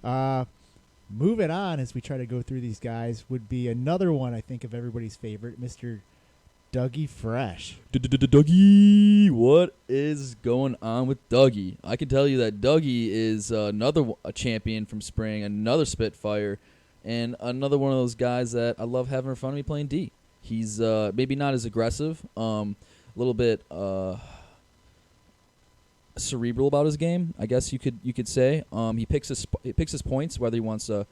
Moving on, as we try to go through these guys, would be another one I think of everybody's favorite, Mr. Dougie Fresh. Dougie, what is going on with Dougie? I can tell you that Dougie is a champion from spring, another Spitfire, and another one of those guys that I love having in front of me playing D. He's maybe not as aggressive, a little bit cerebral about his game, I guess you could say. He picks his points, whether he wants to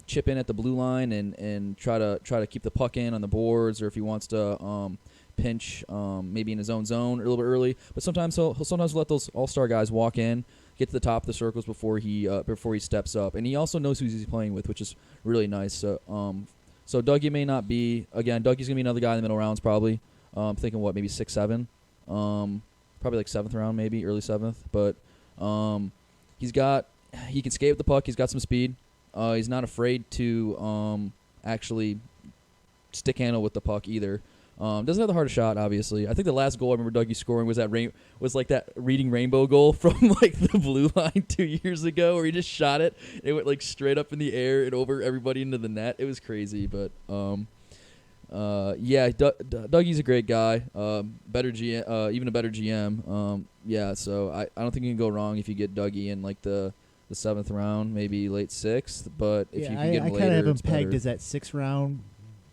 chip in at the blue line and try to keep the puck in on the boards, or if he wants to pinch maybe in his own zone a little bit early. But sometimes he'll let those all-star guys walk in, get to the top of the circles before he steps up, and he also knows who he's playing with, which is really nice. So Dougie may not be, again, Dougie's gonna be another guy in the middle rounds probably. Thinking maybe 6, 7. Probably like 7th round, maybe early 7th. But he can skate with the puck. He's got some speed. He's not afraid to actually stick handle with the puck either. Doesn't have the hardest shot, obviously. I think the last goal I remember Dougie scoring was that reading rainbow goal from like the blue line 2 years ago, where he just shot it. It went like straight up in the air and over everybody into the net. It was crazy, but. Dougie's a great guy. Better GM, even a better GM. So I don't think you can go wrong if you get Dougie in like the 7th round, maybe late 6th. But if you can get him later, I kind of have him pegged better. as that 6th round,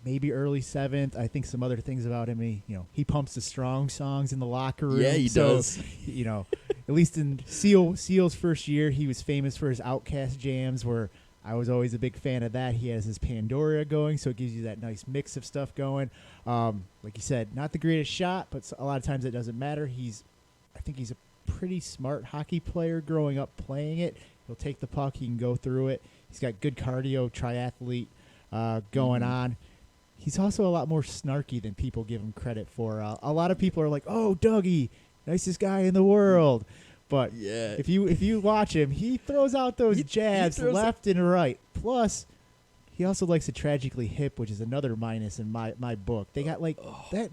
maybe early 7th. I think some other things about him. He pumps the strong songs in the locker room. Yeah, he does. At least in Seal's first year, he was famous for his Outcast jams, where I was always a big fan of that. He has his Pandora going, so it gives you that nice mix of stuff going. Like you said, not the greatest shot, but a lot of times it doesn't matter. I think he's a pretty smart hockey player growing up playing it. He'll take the puck. He can go through it. He's got good cardio, triathlete going on. He's also a lot more snarky than people give him credit for. A lot of people are like, "Oh, Dougie, nicest guy in the world." But yeah, if you watch him, he throws out those jabs left and right. Plus, he also likes to tragically hip, which is another minus in my book. They got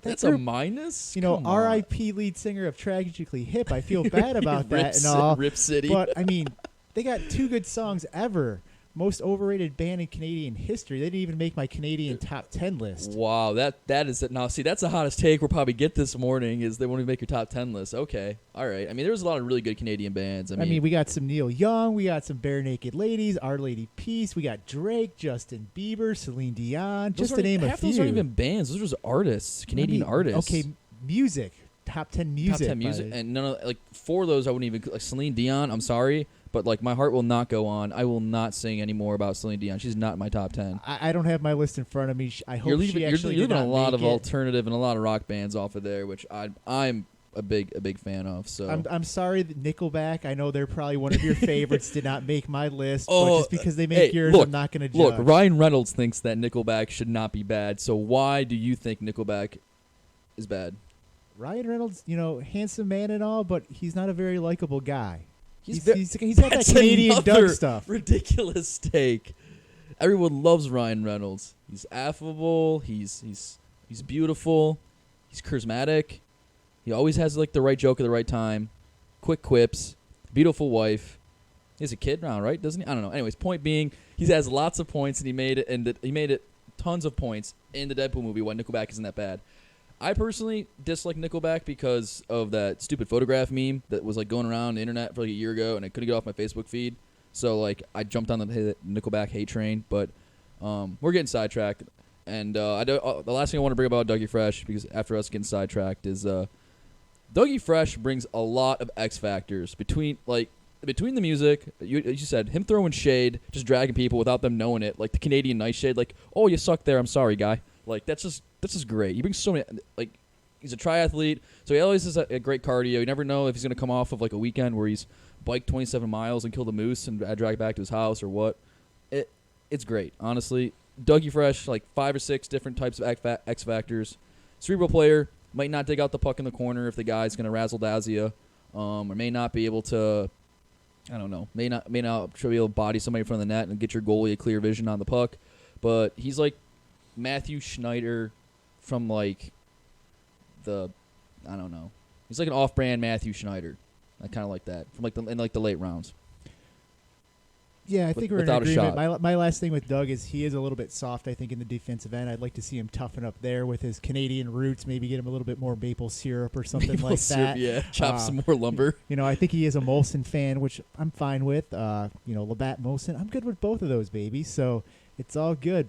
that's group, a minus. R.I.P. lead singer of Tragically Hip. I feel bad about that and all. Rip City. But I mean, they got 2 good songs ever. Most overrated band in Canadian history. They didn't even make my Canadian top 10 list. Wow, that is it. Now, see, that's the hottest take we'll probably get this morning, is they won't even make your top 10 list. Okay, all right. I mean, there's a lot of really good Canadian bands. I mean, we got some Neil Young. We got some Bare Naked Ladies, Our Lady Peace. We got Drake, Justin Bieber, Celine Dion, just to name a few. Half those aren't even bands. Those are just artists, Canadian artists. Okay, music. Top 10 music. Top 10 music. And none of, 4 of those I wouldn't even, like Celine Dion, I'm sorry. But, my heart will not go on. I will not sing anymore about Celine Dion. She's not in my top 10. I don't have my list in front of me. I hope you're leaving a lot of alternative and a lot of rock bands off of there, which I'm a big fan of. So I'm sorry that Nickelback, I know they're probably one of your favorites, did not make my list. But just because they make yours, I'm not going to judge. Look, Ryan Reynolds thinks that Nickelback should not be bad. So why do you think Nickelback is bad? Ryan Reynolds, handsome man and all, but he's not a very likable guy. He's got that That's Canadian Doug stuff. Ridiculous take. Everyone loves Ryan Reynolds. He's affable. He's beautiful. He's charismatic. He always has the right joke at the right time. Quick quips. Beautiful wife. He has a kid now, right? Doesn't he? I don't know. Anyways, point being, he has lots of points, and he made it tons of points in the Deadpool movie. Why Nickelback isn't that bad? I personally dislike Nickelback because of that stupid photograph meme that was going around the internet for a year ago, and I couldn't get off my Facebook feed. So I jumped on the Nickelback hate train, but we're getting sidetracked. And the last thing I want to bring about Dougie Fresh, because after us getting sidetracked, is Dougie Fresh brings a lot of X factors between the music. You said him throwing shade, just dragging people without them knowing it, like the Canadian nice shade, oh, you suck there, I'm sorry, guy. That's just great. He brings so many. He's a triathlete, so he always has a great cardio. You never know if he's going to come off of a weekend where he's biked 27 miles and killed a moose and drag it back to his house or what. It's great, honestly. Dougie Fresh, 5 or 6 different types of X factors. Cerebral player, might not dig out the puck in the corner if the guy's going to razzle dazzle you, or may not be able to. I don't know. May not be able to body somebody in front of the net and get your goalie a clear vision on the puck, but he's like Matthew Schneider from I don't know. He's like an off-brand Matthew Schneider. I kind of like that from in the late rounds. Yeah, I think we're in without a agreement. shot. My last thing with Doug is he is a little bit soft, I think, in the defensive end. I'd like to see him toughen up there with his Canadian roots, maybe get him a little bit more maple syrup or something Maple like syrup, that. yeah, chop some more lumber. I think he is a Molson fan, which I'm fine with. Labatt Molson, I'm good with both of those babies, so it's all good.